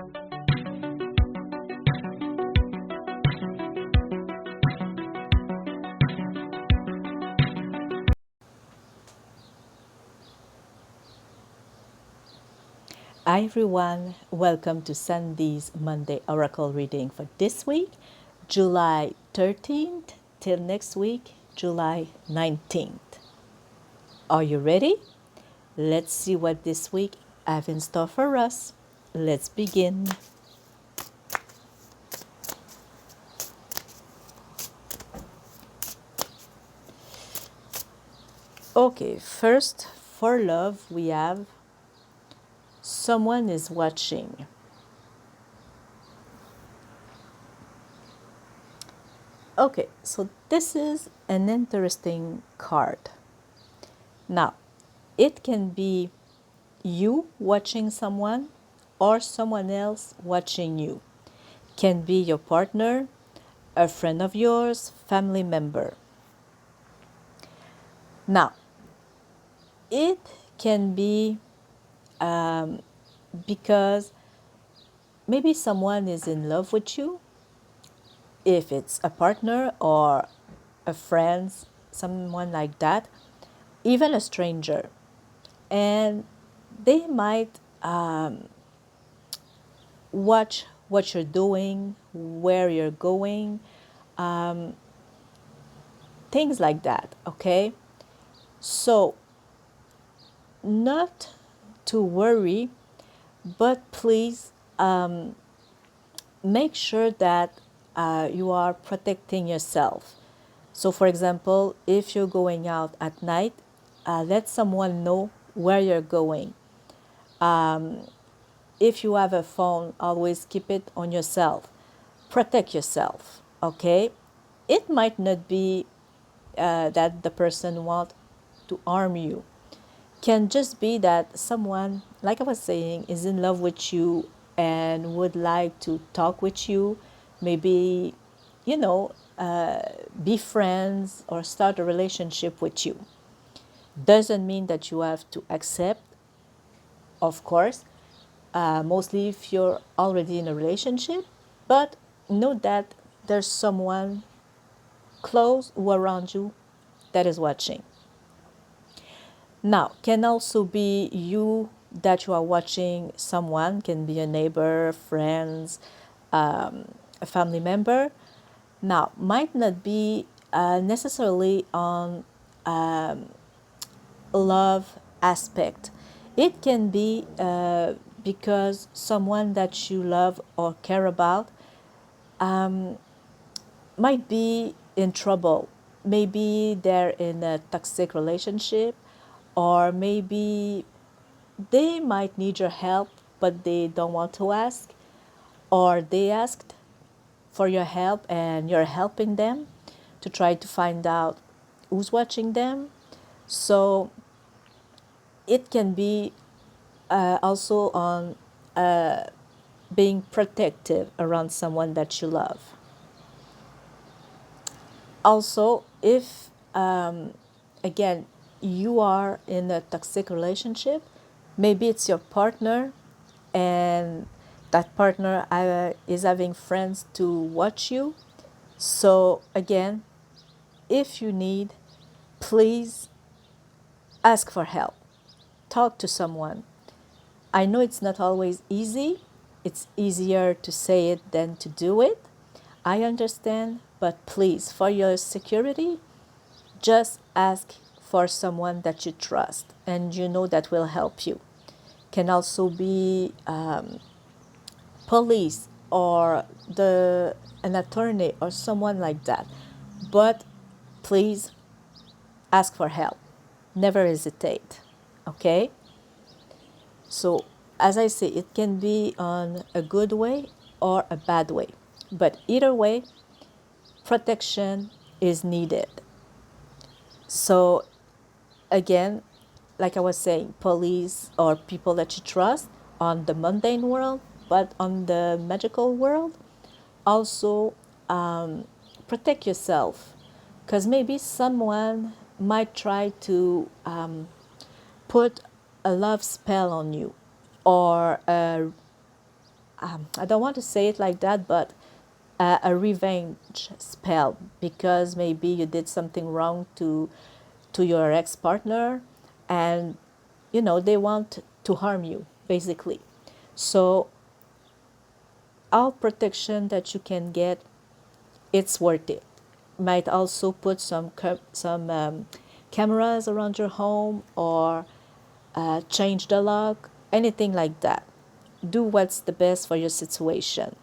Hi everyone, welcome to Sandy's Monday Oracle reading for this week, July 13th till next week, July 19th. Are you ready? Let's see what this week I have in store for us. Let's begin. Okay, first for love we have someone is watching. Okay, so this is an interesting card. Now, it can be you watching someone or someone else watching you. Can be your partner, a friend of yours, family member. Now, it can be because maybe someone is in love with you, if it's a partner or a friend, someone like that, even a stranger. And they might watch what you're doing, where you're going, things like that, okay? So, not to worry, but please make sure that you are protecting yourself. So, for example, if you're going out at night, let someone know where you're going. If you have a phone, always keep it on yourself. Protect yourself, okay? It might not be that the person want to harm you. Can just be that someone, like I was saying, is in love with you and would like to talk with you, maybe, you know, be friends or start a relationship with you. Doesn't mean that you have to accept, of course, mostly if you're already in a relationship, but know that there's someone close or around you that is watching. Now, can also be you that you are watching someone, can be a neighbor, friends, a family member. Now, might not be necessarily on love aspect. It can be because someone that you love or care about might be in trouble. Maybe they're in a toxic relationship, or maybe they might need your help, but they don't want to ask, or they asked for your help and you're helping them to try to find out who's watching them. So it can be also on being protective around someone that you love. Also, if again you are in a toxic relationship, maybe it's your partner and that partner is having friends to watch you. So again, if you need, please ask for help, talk to someone. I know it's not always easy. It's easier to say it than to do it. I understand, but please, for your security, just ask for someone that you trust and you know that will help you. Can also be police or an attorney or someone like that. But please ask for help. Never hesitate. Okay? So, as I say, it can be on a good way or a bad way. But either way, protection is needed. So, again, like I was saying, police or people that you trust on the mundane world, but on the magical world, also protect yourself, because maybe someone might try to put a love spell on you or I don't want to say it like that, but a revenge spell because maybe you did something wrong to your ex partner, and they want to harm you basically. So all protection that you can get, it's worth it. Might also put some cameras around your home, or change the lock, anything like that. Do what's the best for your situation.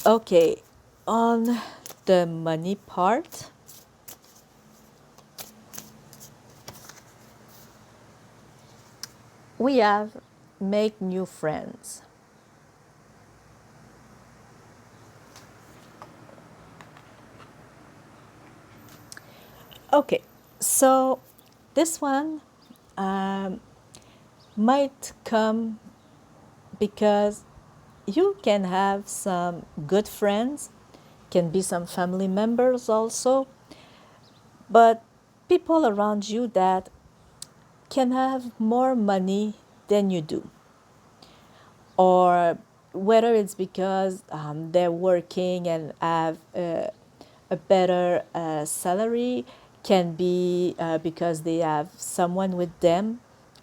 Okay, on the money part, we have make new friends. Okay, so this one might come because you can have some good friends, can be some family members also, but people around you that can have more money than you do, or whether it's because they're working and have a better salary, can be because they have someone with them,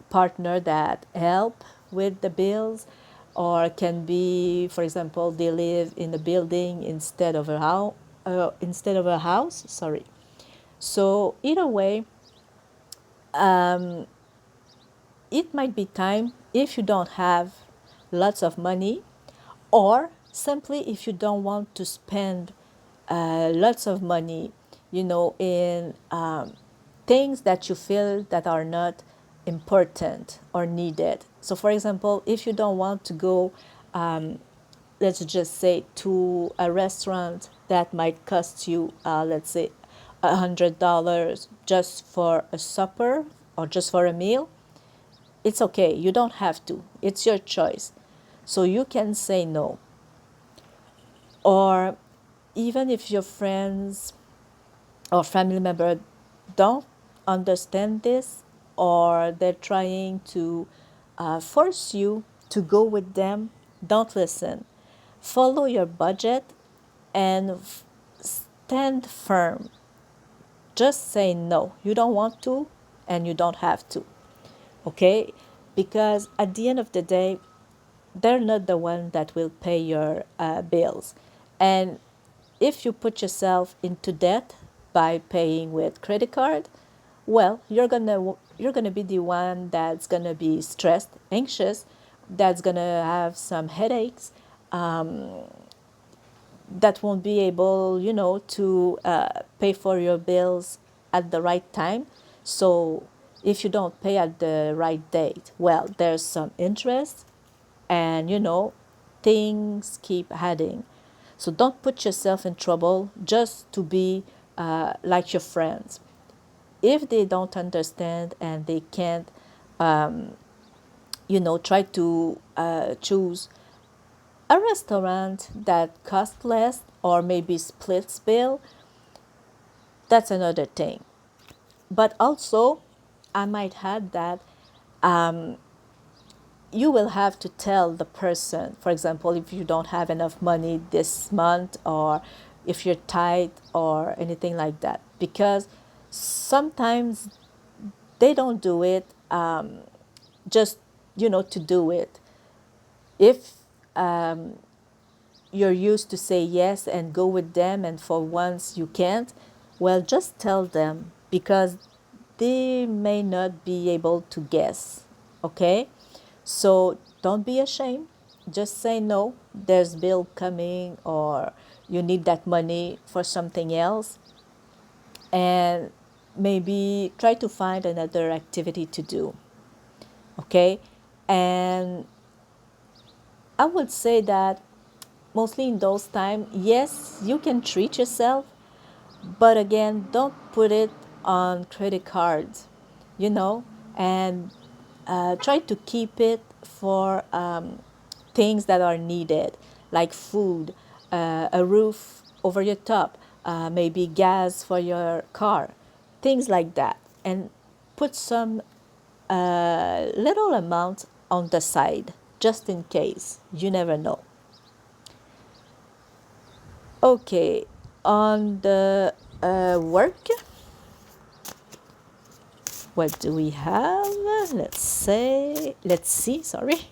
partner that help with the bills, or can be, for example, they live in a building instead of a house. Sorry. So either way, it might be time if you don't have lots of money, or simply if you don't want to spend lots of money, in things that you feel that are not important or needed. So, for example, if you don't want to go, let's just say, to a restaurant that might cost you, let's say, $100 just for a supper or just for a meal, it's okay. You don't have to. It's your choice. So you can say no. Or even if your friends or family member don't understand this, or they're trying to force you to go with them, don't listen. Follow your budget and stand firm. Just say no. You don't want to, and you don't have to. Okay? Because at the end of the day, they're not the one that will pay your bills. And if you put yourself into debt by paying with credit card, well, you're gonna be the one that's gonna be stressed, anxious, that's gonna have some headaches, that won't be able, to pay for your bills at the right time. So if you don't pay at the right date, well, there's some interest, and things keep adding. So don't put yourself in trouble just to be like your friends. If they don't understand and they can't, try to choose a restaurant that costs less, or maybe splits bill, that's another thing. But also, I might add that you will have to tell the person, for example, if you don't have enough money this month, or if you're tight or anything like that, because sometimes they don't do it just to do it. If you're used to say yes and go with them, and for once you can't, well, just tell them, because they may not be able to guess. Okay, so don't be ashamed. Just say no, there's bill coming, or you need that money for something else, and maybe try to find another activity to do. Okay, and I would say that mostly in those times, yes, you can treat yourself, but again, don't put it on credit cards, you know, and try to keep it for things that are needed, like food, a roof over your top, maybe gas for your car, things like that. And put some little amount on the side, just in case. You never know. Okay, on the work, what do we have? Let's see, sorry.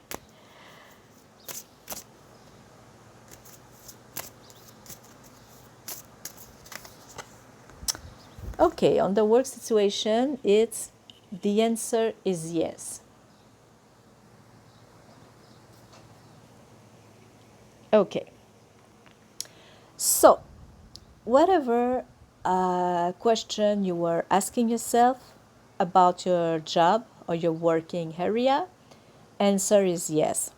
Okay, on the work situation, it's the answer is yes. Okay. So, whatever question you were asking yourself about your job or your working area, answer is yes.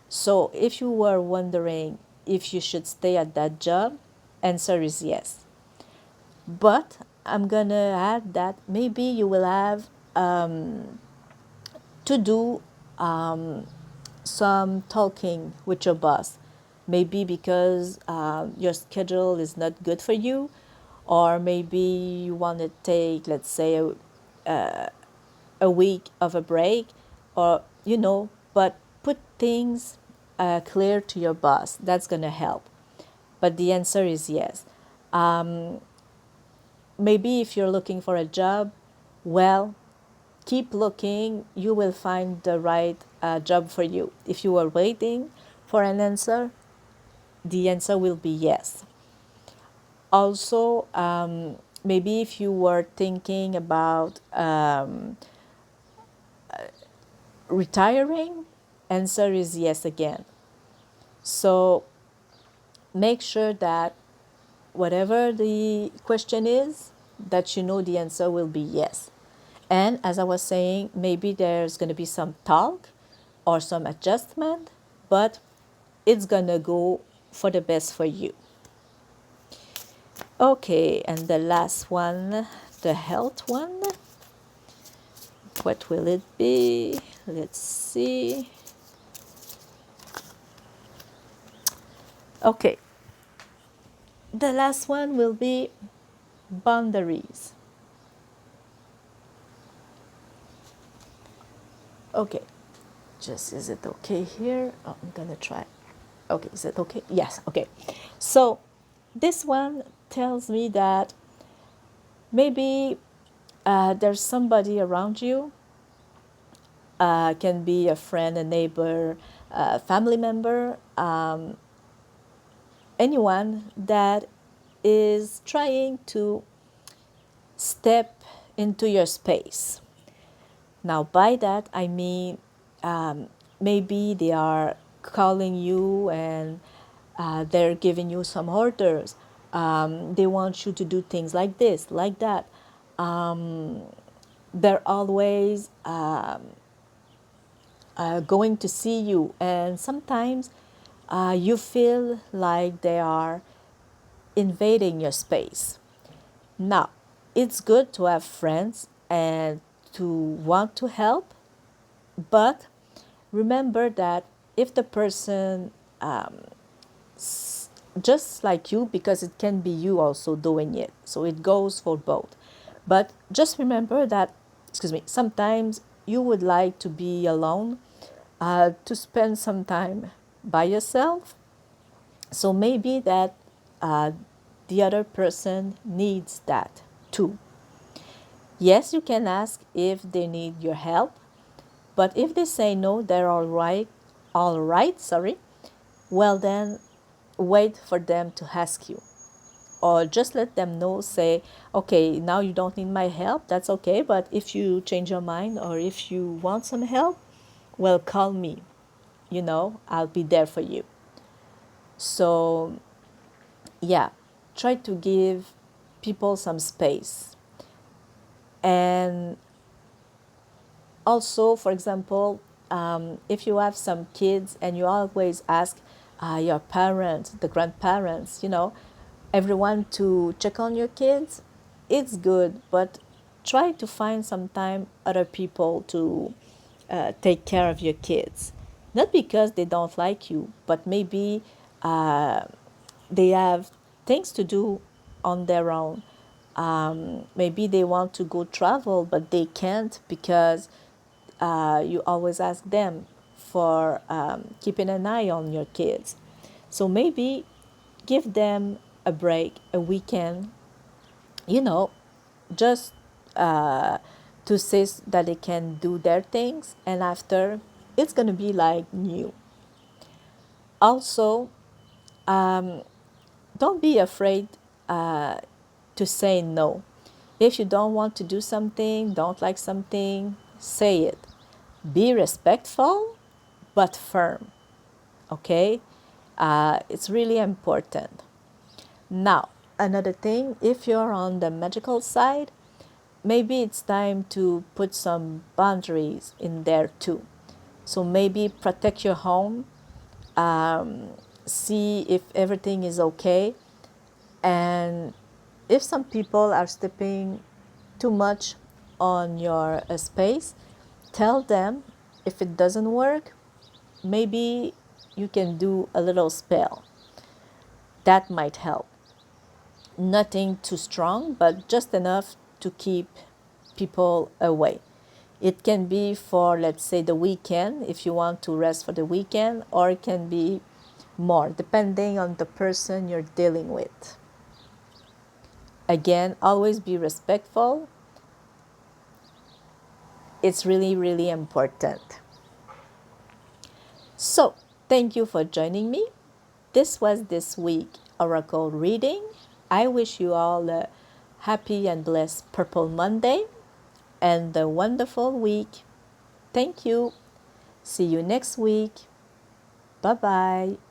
So, if you were wondering if you should stay at that job, answer is yes. But I'm gonna add that maybe you will have to do some talking with your boss. Maybe because your schedule is not good for you, or maybe you want to take, let's say, a week of a break, or but put things clear to your boss. That's going to help. But the answer is yes. Maybe if you're looking for a job, well, keep looking. You will find the right job for you. If you are waiting for an answer, the answer will be yes. Also, maybe if you were thinking about retiring, answer is yes again. So make sure that whatever the question is, that you know the answer will be yes. And as I was saying, maybe there's going to be some talk or some adjustment, but it's going to go for the best for you. Okay, and the last one, the health one. What will it be? Let's see. Okay, the last one will be boundaries. Okay, just is it okay here? Oh, I'm gonna try. Okay, is it okay? Yes, okay. So this one tells me that maybe there's somebody around you, can be a friend, a neighbor, a family member, anyone that is trying to step into your space. Now, by that, I mean maybe they are calling you and they're giving you some orders. They want you to do things like this, like that. They're always going to see you, and sometimes you feel like they are invading your space. Now, it's good to have friends and to want to help, but remember that if the person, just like you, because it can be you also doing it, so it goes for both. But just remember that, excuse me, sometimes you would like to be alone, to spend some time by yourself. So maybe that the other person needs that too. Yes, you can ask if they need your help, but if they say no, they're all right, sorry, well then wait for them to ask you. Or just let them know, say, okay, now you don't need my help, that's okay, but if you change your mind or if you want some help, well, call me. I'll be there for you. So, yeah, try to give people some space. And also, for example, if you have some kids and you always ask your parents, the grandparents, everyone to check on your kids, it's good, but try to find some time other people to take care of your kids. Not because they don't like you, but maybe they have things to do on their own. Maybe they want to go travel, but they can't because you always ask them for keeping an eye on your kids. So maybe give them a break, a weekend, you know, just to say that they can do their things, and after it's going to be like new. Also, don't be afraid to say no. If you don't want to do something, don't like something, say it. Be respectful but firm, okay? It's really important. Now, another thing, if you're on the magical side, maybe it's time to put some boundaries in there too. So maybe protect your home, see if everything is okay, and if some people are stepping too much on your space, tell them if it doesn't work, maybe you can do a little spell. That might help. Nothing too strong, but just enough to keep people away. It can be for, let's say, the weekend, if you want to rest for the weekend, or it can be more, depending on the person you're dealing with. Again, always be respectful. It's really, really important. So, thank you for joining me. This was this week Oracle reading. I wish you all a happy and blessed Purple Monday and a wonderful week. Thank you. See you next week. Bye bye.